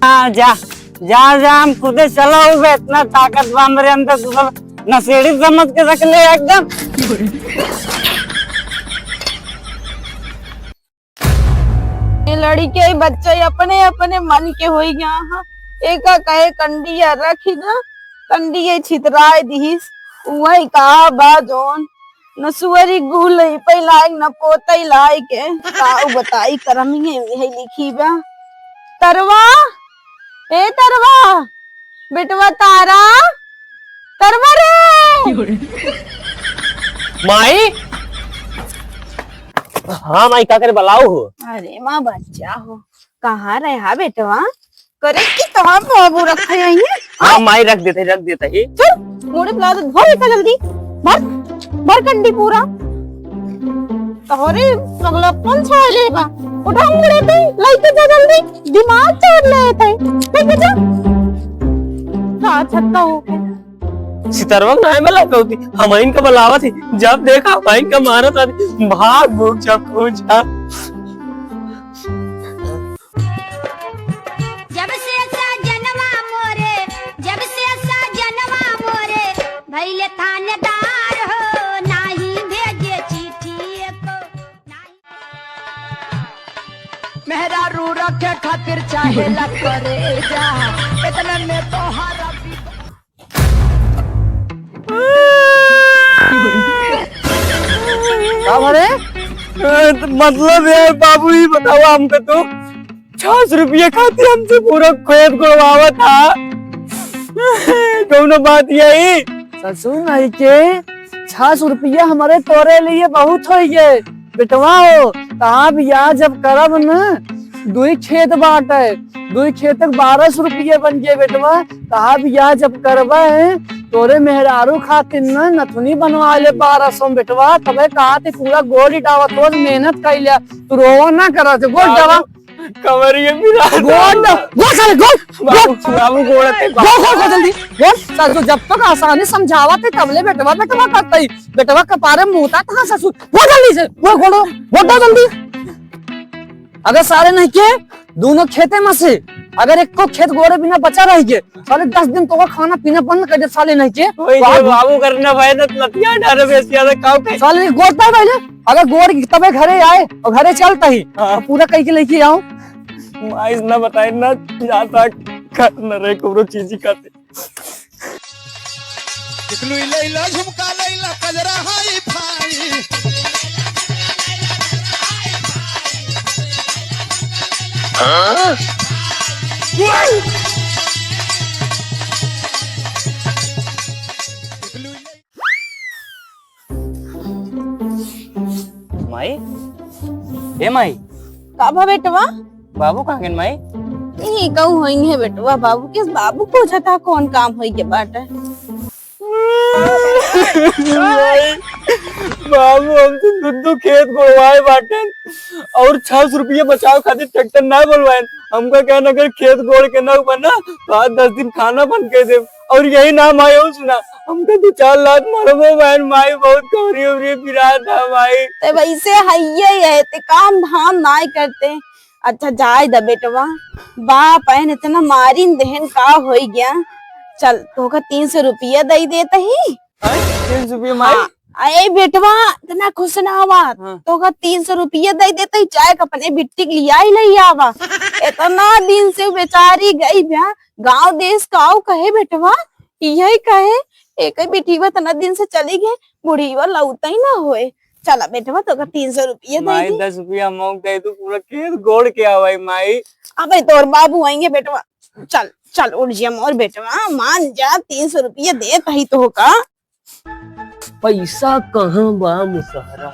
हाँ जा जा जा हम खुद चला हुए इतना ताकतवर मेरे अंदर तो सब नशेड़ी समझ के रख ले एकदम। ये लड़के बच्चे अपने अपने मन के हो गया एक कहे कंडिया रखी ना कंडिया छितराय दीस वही कहा बाजोन नसुअरी गुल पे लाई न पोतई लाई के काऊ बताई करमी है लिखी बा। तरवा ए तरवा बेटवा तारा तरवा रे माई। हाँ माई क्या करे बुलाओ हो। अरे माँ बच्चा हो कहाँ रहा बेटवा करे कि कहाँ बाबू रखा है हाँ माई रख देते ही। चल मोड़े पिला दो भर इतना जल्दी भर भर कंडी पूरा तोहरे अगला कौन छा लेगा उठा मुड़े पे लाइट जा जल्दी दिमाग चढ़ लेते ठीक है जा छक्का हो के सितरवा ना मिला कहती हम इनका बुलावा थी जब देखा हम इनका मारा था भाग भूख जा खोज जा। भैले थानेदार हो नाही भेजे चिट्ठी को मेहरा रू रखे खातिर चाहे ला करे जा इतना में तो हारा मतलब है बाबू ही बताओ हमको तो 600 रुपये खाते हमसे पूरा खेत गुड़वावा था। कौन बात यही ससुर नहीं के 600 रुपया हमारे तोरे लिए बहुत हो गए बेटवा हो कहा बिया जब करब न दुई खेत बाटे दुई खेत 1200 रुपये बन गए बेटवा कहा बिया जब करबा है तोरे मेहरारू खातिर न नथुनी बनवा ले 1200 बेटवा तबे कहा थे पूरा गोड़ डावा तो मेहनत कर लिया तू रोवा ना करा थे गोड़ डावा कमरिए मिला गोड़ साले बाबू गोड़ जल्दी ससुर जब तक आसानी समझावा थे तबले बेटवा करता ही बेटवा कपारे मुंहता था ससुर वो जल्दी से वो गोड़ो जल्दी। अगर सारे नहीं के दोनों खेते में से अगर एक को खेत गोड़े बिना बचा रह गए साले 10 दिन तो खाना पीना बंद कर दे साले नहीं के बाबू करना भाई तो लतिया डर में ज्यादा काऊ साले गोड़ता है पहले अगर गोड़ तबे घरे आए और घरे चलता ही पूरा कहीं के लेके आओ माइस ना बताए ना जाता कर न रे कोनो चीज ही करते टिकलू लैला झुमका लैला कजरा हाई फाई माई ए माई का भा बेटवा बाबू कहाँ गए माई यही कहूँ होई है बेटवा बाबू किस बाबू पूछा था कौन काम होई के बाटे बाबू हमसे दुद्दू खेत गुड़वाए बाटे और 600 रुपये बचाव खातिर ट्रैक्टर ना बोलवाए हमका क्या अगर खेत गोड़ के ना बना तो आज 10 दिन खाना बन के दे और यही नाम आयो सुना हमको 2-4 लाख मारबो बहन माई बहुत कवरी उवरी फिरा था माई ते वैसे है ते काम धाम नाई करते। अच्छा जाए द बेटवा बाप है इतना मारिन देहन का हो गया चल तो का 300 रुपया दे देता ही 300 रुपये माई अरे बेटवा इतना खुश ना हुआ तो का 300 रुपया दे देता ही चाय अपने बिट्टी के लिया ही नहीं आवा इतना दिन से बेचारी गई भैया गांव देश काऊ कहे बेटवा यही कहे एक बेटीवा इतना दिन से चली गई बुढ़ीवा लौटा ही ना होए चला बेटवा तो का 300 रुपया दे माई 10 रुपया अमाउंट दे तू पूरा खेत गोड़ के आवाई माई अबे तोर बाबू आएंगे बेटवा चल चल उठ जा मोर बेटवा मान जा 300 रुपया दे कही तो का पैसा कहाँ बा मुसहरा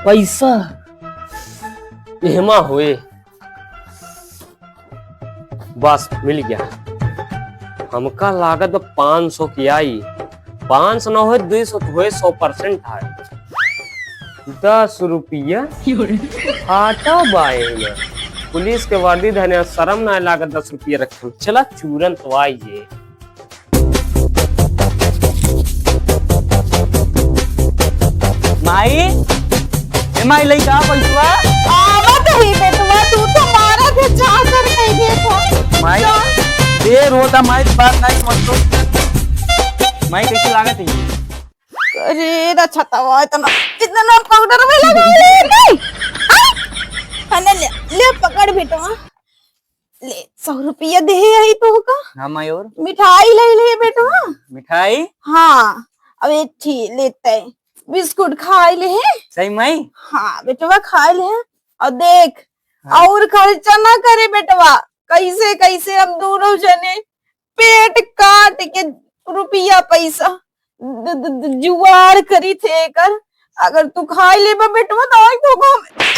पैसा एहमा हुए बस मिल गया हमका लागत 500 की आई 500 ना हो 200 हुए 100% है 10 रुपया आटा बाए पुलिस के वर्दी धने शर्म ना लागत 10 रुपया रखे चला चूरन तो आइए माई लइका पैसा आवत हुई बेटवा तू तो मारा थे चाह कर नहीं देखो माई ये रोता माई बात नहीं मत तो माई कैसे लागत है अरे रछता हुआ इतना इतना पाउडर में लगा ले नहीं खाने ले ले पकड़ बेटवा ले 100 रुपया दे आई तो का हाँ माई और मिठाई ले ले बेटवा मिठाई हाँ अब एक ठीक लेते हैं बिस्कुट खा ले सही माई हाँ बेटवा खा ले और देख और खर्चा ना करे बेटवा कैसे कैसे हम दोनों जने पेट काट के रुपया पैसा जुगाड़ करी थे कर अगर तू खा ले बेटवा तो आज तो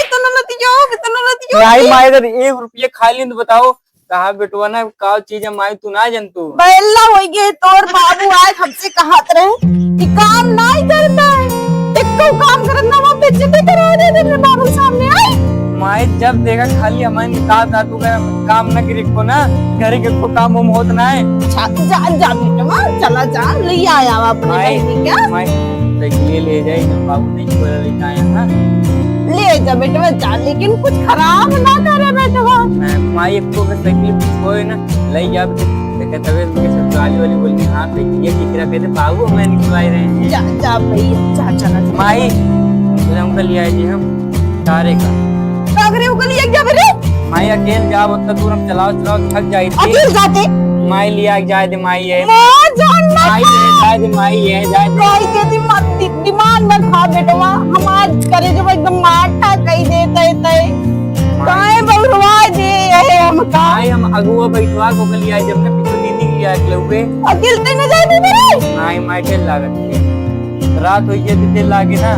इतना नतिया माई माई अगर 1 रुपया खा ली तो बताओ कहा बेटवा ना का चीज है माई तू ना जानतू बैला हो गए तोर बाबू आज हमसे कहत रहे कि काम नहीं करता है टिक्को काम करना वो बेइज्जती करा दे तेरे बाबू सामने आई माई जब देखा खाली हमारे निकाल दादू का काम न करी को ना घर के को काम हम होत ना है जा जा बेटवा चला जा ले आया अपने बहनी क्या माई साइकिल ले जाए बाबू नहीं बोला लेके आया ना ले जा बेटवा जा लेकिन कुछ खराब ना करे बेटवा माई एक तो साइकिल कोई ना ले जा देखे तबे के ससुराली वाली बोली हां पे ये किकरा कहते बाबू हमें निकलवाई रहे हैं जा जा भैया जा चला माई हमको ले आए जी हम तारे का कागरे को लिए क्या बेरे माई अकेले जाओ उतना दूर हम चलाओ थक जाई थी अकेले जाते माई लिया जाए दे माई है मां जानना माई जाए दे माई है जाए दे कोई के दिमाग में खा बेटवा हम आज करे जब एकदम माठा कही देते तय काहे बलवा दे है हम का माई हम अगुआ बैठवा को लिया जब ने पिछले दीदी लिया के हुए अकेले ते न जाते मेरे माई माई ढेर लागत है रात हुई है दिल लागे ना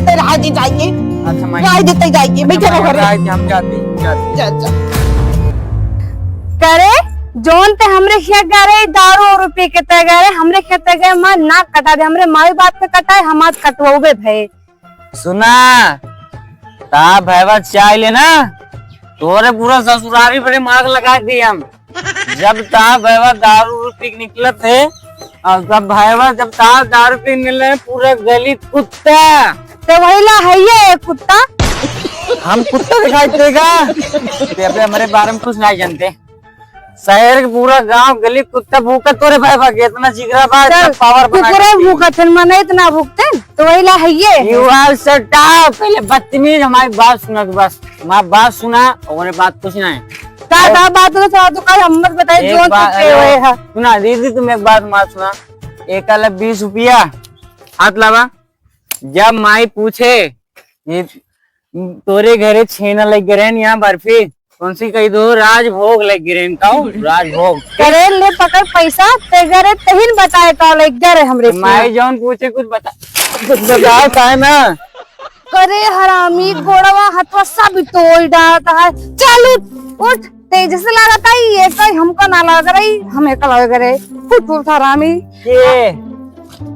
तेरा हाजी जाइए अच्छा माई राय देते जाइए बैठे रहो घरे हम जाते जा जा करे जोन ते हमरे खेत गए दारू और रुपये के ते गए हमरे खेत गए मां नाक कटा दे हमरे माई बाप पे कटाए हम आज कटवाओगे भई सुना ता भैया चाय लेना तोरे पूरा ससुरारी बड़े मार्ग लगा दिए हम जब ता भैया दारू पी निकले थे और जब भैया जब ता दारू पी निकले पूरा गली कुत्ता तो वहीला है ये कुत्ता हम कुत्ता दिखाई देगा ते अपने हमारे बारे में कुछ नहीं जानते शहर के पूरा गांव गली कुत्ता भूखा तोरे भैया के इतना जिगरा बात पावर बना कुकुरे भूखा थे मने इतना भूखते तो वहीला है ये यू आर शट अप पहले बदतमीज हमारी बात सुना बस हमारी बात सुना और बात कुछ ना है का बात तो थोड़ा तो कल हम मत बताए जोन कुत्ते हुए है सुना दीदी तुम एक बात मत सुना एक अलग 20 रुपया हाथ लगा जब माई पूछे ये तोरे घरे छेना लग गए यहाँ बर्फी कौन सी कही दो राजभोग लग गए राजभोग करे ले पकड़ पैसा ते घरे तहिन बताए का लग गए हमरे माई जौन पूछे कुछ बताओ का ना करे हरामी गोड़वा हथवा सब तोड़ डालता है चल उठ तेज से लगा था ये कोई हमको ना लगा रही हमें का लगा रहे उठ हरामी ये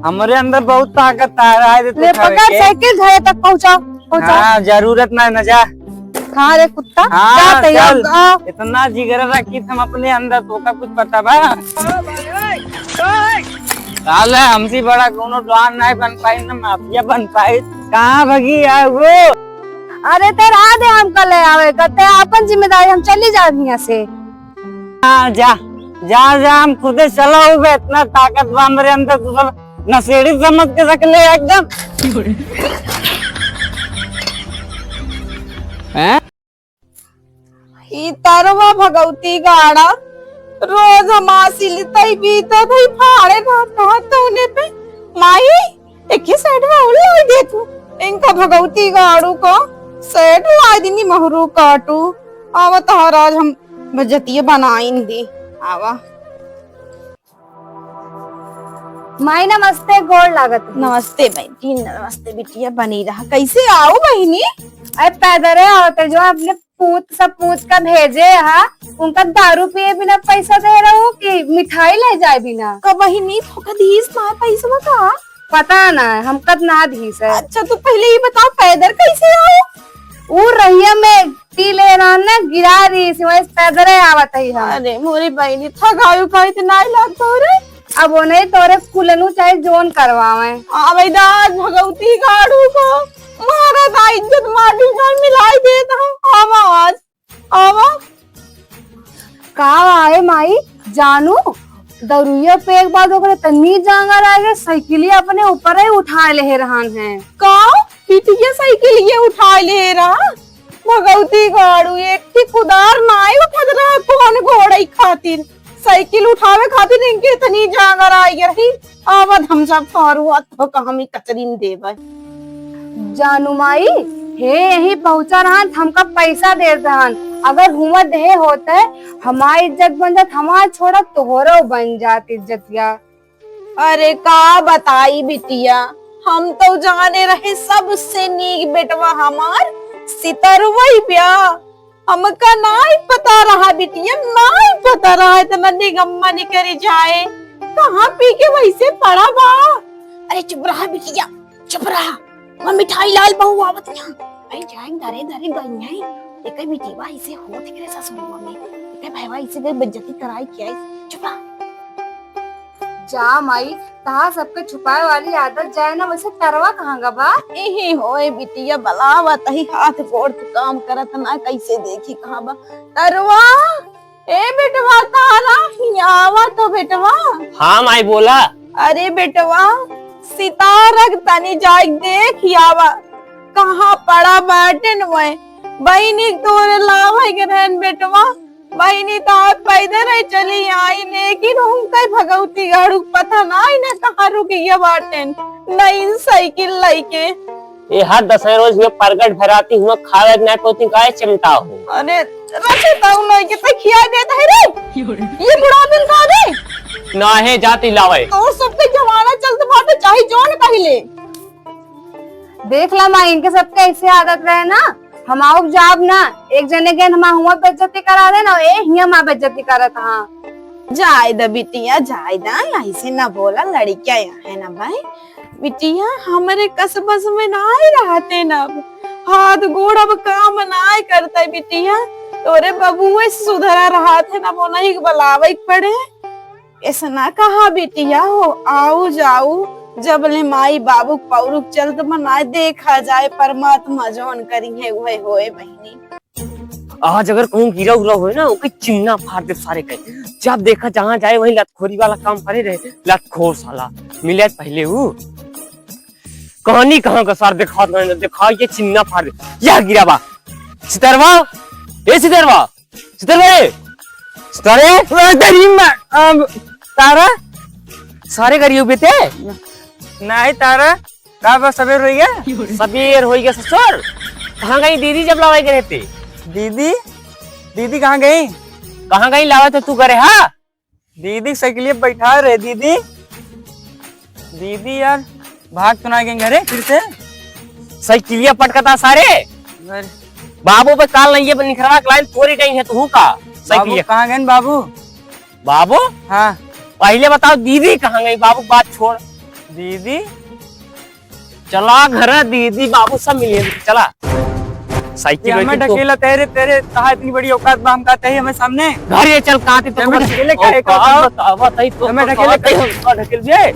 हमारे अंदर बहुत ताकत है ले पकड़ साइकिल घरे तक पहुंचा हाँ जरूरत ना न जा खा रे कुत्ता हाँ, चल इतना जिगर रखी हम अपने अंदर तो का कुछ पता बा साले हमसे बड़ा कोनो डॉन नहीं बन पाई ना माफिया बन पाई कहाँ भगी है वो अरे तेरा दे हम कल आवे करते अपन जिम्मेदारी हम चली जा यहाँ से हाँ जा जा जा हम खुद चला हुए इतना ताकत बा मेरे अंदर तो सब नशेड़ी समझ के रख ले एकदम हैं ही तरवा भगवती गाड़ा रोज हमासी लिताई बीता थई फाड़े ना तोने पे माई एक ही साइड में उल्ला दे तू इनका भगवती गाड़ू को सेट लाई दिनी महरू काटू आवा तोहरा आज हम बजतिये बनाइन दी आवा माई नमस्ते गोड़ लागत नमस्ते बहनी नमस्ते बिटिया बनी रहा कैसे आओ बहनी अरे पैदल आवते जो आपने सब पूछ कर भेजे है उनका दारू पिए बिना पैसा दे रहा हूँ कि मिठाई ले जाए बिना का बहनी थोड़ा दीस ना पैसा का पता ना हम कद ना धीस है अच्छा तू पहले ही बताओ पैदल कैसे आओ वो रहिया में पी ले रहा ना गिरा रही सिवाय पैदल आवत है हम अरे मोरी बहनी थकायु का इतना लगता रे अब वो नहीं तोरे कुलनू चाहे जोन करवावे आवेदाज भगवती गाड़ू को महाराज इज्जत माटी में मिलाई देता हूँ आवा आज आवा का आए माई जानू दरुया पे एक बार ओकरे तन्नी जांगर आगे साइकिलिया अपने ऊपर ही उठा ले रहन है। का पिटिया साइकिल ये उठा ले रहा भगवती गाड़ू एक थी कुदार नाई उठा रहा कौन घोड़े खातिर साइकिल उठावे खातिर इनके इतनी जांगर आई रही आवत हम सब फारुआ तो हम कचरीन देवे। जानू माई हे यही पहुंचा रहन हमका पैसा दे रहन अगर हुआ दे होते हमारी इज्जत बन जात हमार छोड़ा तोहरो बन जात इज्जतिया। अरे का बताई बिटिया हम तो जाने रहे सबसे नीक बेटवा हमार सितरवई ब्या हमका नहीं पता रहा बिटिया नहीं पता रहा इतना निगम्मा निकरी जाए कहाँ पी के वैसे पड़ा बा। अरे चुप रहा बिटिया चुप रहा मैं मिठाई लाल बहू आवत यहाँ भाई जाएंगे धरे धरे गई है एक बिटिया इसे हो दिख रहे ससुर में एक भाईवा इसे गई बेइज्जती कराई क्या चुप रहा। जा माई तहा सबके छुपाए वाली आदत जाए ना वैसे तरवा कहाँ गा बा। यही होए बिटिया बलावत ही हाथ गोड़ के काम करत ना कैसे देखी कहाँ बा तरवा ए बेटवा तारा आवा तो बेटवा। हाँ माई बोला। अरे बेटवा सितारक तनी जाग देख आवा कहाँ पड़ा बैठन वह बहनी तोरे लावे के रहन बेटवा बहनी तो आप पैदल ही चली आई लेकिन हम कई भगवती गाड़ू पता नहीं ना कहाँ रुकी बाटेन नई साइकिल लाइके ये हर 10 रोज में प्रगट भराती हूँ खावे नहीं पोती काहे चिमटा हो। अरे रचे ताऊ नहीं के तो खिया देता है रे ये बुढ़ा दिन खा दे ना है जाती लावे तो सबके जमाना चलते बाटे चाहे जोन पहले देख ला माई इनके सबके ऐसे आदत रहे ना हम आओ जाब ना एक जने के हम हुआ बेइज्जती करा दे ना ए हिया मां बेइज्जती करत हां। जाय द बिटिया जाय द ऐसे ना बोला लड़कियां है ना भाई बिटिया हमारे कसबस में ना ही रहते ना हाथ गोड़ अब काम ना करते बिटिया तोरे बबुए सुधरा रहा थे ना वो नहीं बुलावे पड़े ऐसा ना कहा बिटिया हो आओ जाओ जब ले माई बाबू पौरुक चलत मना देखा जाए परमात्मा जौन करी है वह होए बहनी। आज अगर कहूँ गिरा उरा हुए ना ओके चिन्ना फाड़ दे सारे कहीं जब देखा जहाँ जाए वही लतखोरी वाला काम करे रहे लतखोर साला मिले पहले वो कहानी कहाँ का सार दिखा ये चिन्ना फाड़ दे या गिरा बा सितरवा ए सितरवा सितरवा तारा सारे करियो बेटे नहीं तारा का बस सवेर हो गया सबेर हो गया ससुर कहाँ गई दीदी जब लावाई के रहते दीदी दीदी कहाँ गई कहाँ गई लावा तो तू करे हाँ दीदी साइकिल बैठा रहे दीदी दीदी यार भाग तो ना गए घरे फिर से साइकिलिया पटकता सारे बाबू पे काल नहीं है निखरवा क्लाइन थोड़ी गई है तू का बाबू कहाँ गए बाबू बाबू हाँ पहले बताओ दीदी कहाँ गई बाबू बात छोड़ दीदी चला घर दीदी बाबू सब मिले चला साइकिल हमें ढकेला तेरे तेरे कहा इतनी बड़ी औकात बाम का है हमें सामने घर ये चल कहाँ तो ढकेले काहे का हमें ढकेल दिए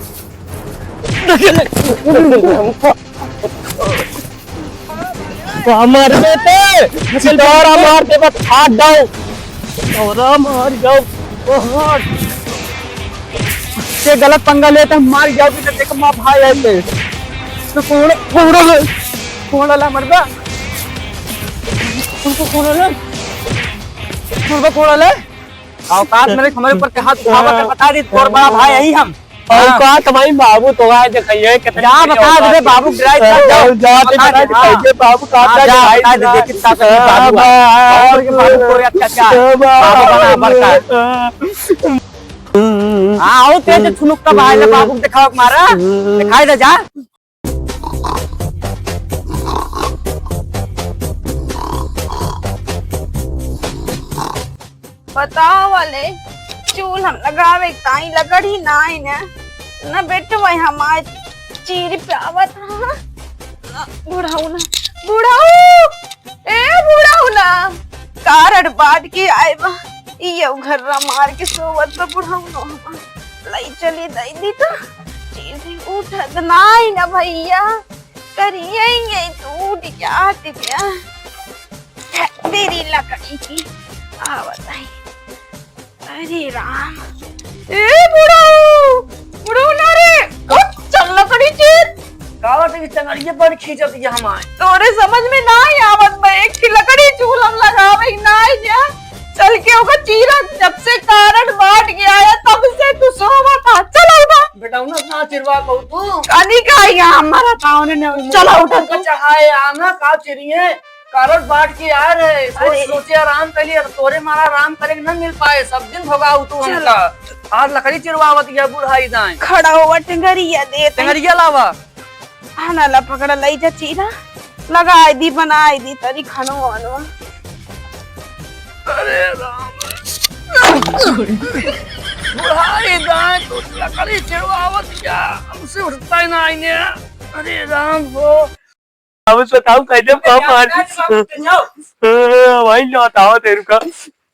हमारे बेटे सितारा मारते बस हाथ डाल और मार जाओ से गलत पंगा लेते मार जाओ भी देख मां भाई आते तो कौन ला मरदा तुमको कौन ला औकात मेरे हमारे ऊपर के हाथ उठावा बता दी तोर बड़ा भाई यही हम औकात भाई बाबू तो है दिखाइए कितना बता दे बाबू ड्राइव कर जाओ जा बाबू का बता दे कितना बाबू के बाबू को अच्छा बाबू बना बड़का आओ तेज छुनुक का भाई बाबू दिखाओ मारा दिखाई दे जा बताओ वाले चूल हम लगावे ताई लगड़ी नाई ना बेटे वही हमारे चीर पे आवत बुढ़ाऊ ना कारड बाट के आए बा ये घर्रा मार के सोवत तो बुढ़ाऊ ना लाई चली दई दी तो चीज उठत नाई ना भैया करिए टूट क्या तेरी लकड़ी की आवत आई अरे राम, ए बुढ़ऊ बुढ़ऊ ना रे, उठ, चल लकड़ी चीर। कावट की टंगड़िए पर खींचत ये हमारे। तोरे समझ में ना ही आवत बा, एक की लकड़ी चूल्हा में लगावे ना जा, चल के ओका चीरा। जब से कारण बांट गया है तब से तू सोवा था। चल उठा बेटा उन्हें ना चिरवा कहू तू। कानी का यहाँ हमारा ताऊ ने, चला उठा का चाहे आना का चिरिए कारट बांट के आ रहे। सोचे आराम कर लिया, तोरे मारा आराम करे न मिल पाए, सब दिन भोगा तू हमका। आज लकड़ी चिरवावत या बुढ़ाई दाएं। खड़ा हुआ टिंगरिया दे, टंगरिया लावा। आना ला पकड़ा लाई जा चीरा, लगाई दी बनाई दी तरी खानो वानो। अरे राम बुढ़ाई दाएं तो लकड़ी चिरवावत क्या, हमसे उठता ही ना आईने। अरे राम हो अब बताओ कैसे वही लौटाओ तेरे का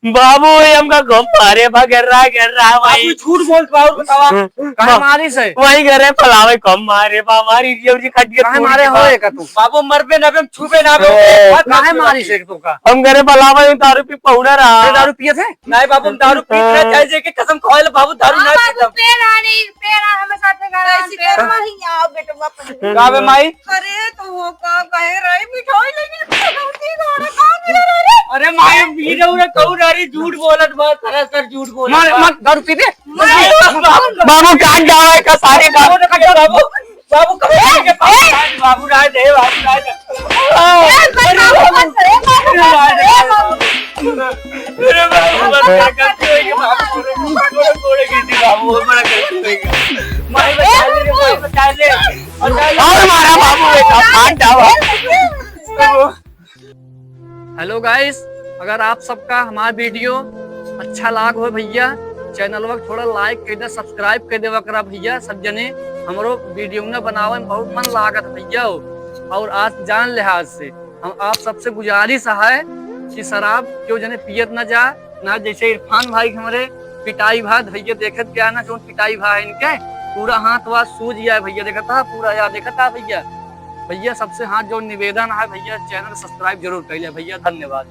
बाबू, हमका गम मारे गिर रहा भाई। झूठ बोल पाओ, बतावा कहां मारी से वही घर है फलावे कम मारे बा हमारी जी खटिया कहां मारे होए का तू। बाबू मरबे ना बे छुबे ना बे। कहां मारी से तू का। हम घरे फलावे दारू पी पौड़ा रहा। दारू पिए थे नहीं बाबू, हम दारू पीत रहे, जैसे कि कसम खोल बाबू दारू ना पीता। पेड़ा हमें साथ में गाना का बे माई? अरे तो वो का कहे रही मिठाई लेकिन खनौती गाना कहां मिल रे। अरे माई पी रहे उरे कहू रही, झूठ बोलत बा, सरासर झूठ बोलत। मार मार दारू पी दे। बाबू काट जाए का सारे का बाबू ने कहा बाबू बाबू कहे के पास बाबू राज दे, बाबू राज दे। अरे बाबू बड़ा करते हैं कि बाबू थोड़े किसी बाबू बड़ा करते हैं। माई बचा ले और मारा बाबू बेटा काट जाओ। हेलो गाइस, अगर आप सबका हमारा वीडियो अच्छा लाग हो भैया, चैनल वक्त थोड़ा लाइक कर दे, सब्सक्राइब कर देवा करा भैया। सब जने हमरो वीडियो न बनावे में बहुत मन लागत भैया। और आज जान लिहाज से हम आप सबसे गुजारिश है कि शराब क्यों जने पियत न जा ना। जैसे इरफान भाई हमारे पिटाई भा भैया देखत क्या ना, क्यों पिटाई भा है इनके पूरा हाथ वाथ सूझ गया भैया, देखता पूरा यार देखता भैया। भैया सबसे हाथ जो निवेदन है भैया, चैनल सब्सक्राइब जरूर कर लिया भैया। धन्यवाद।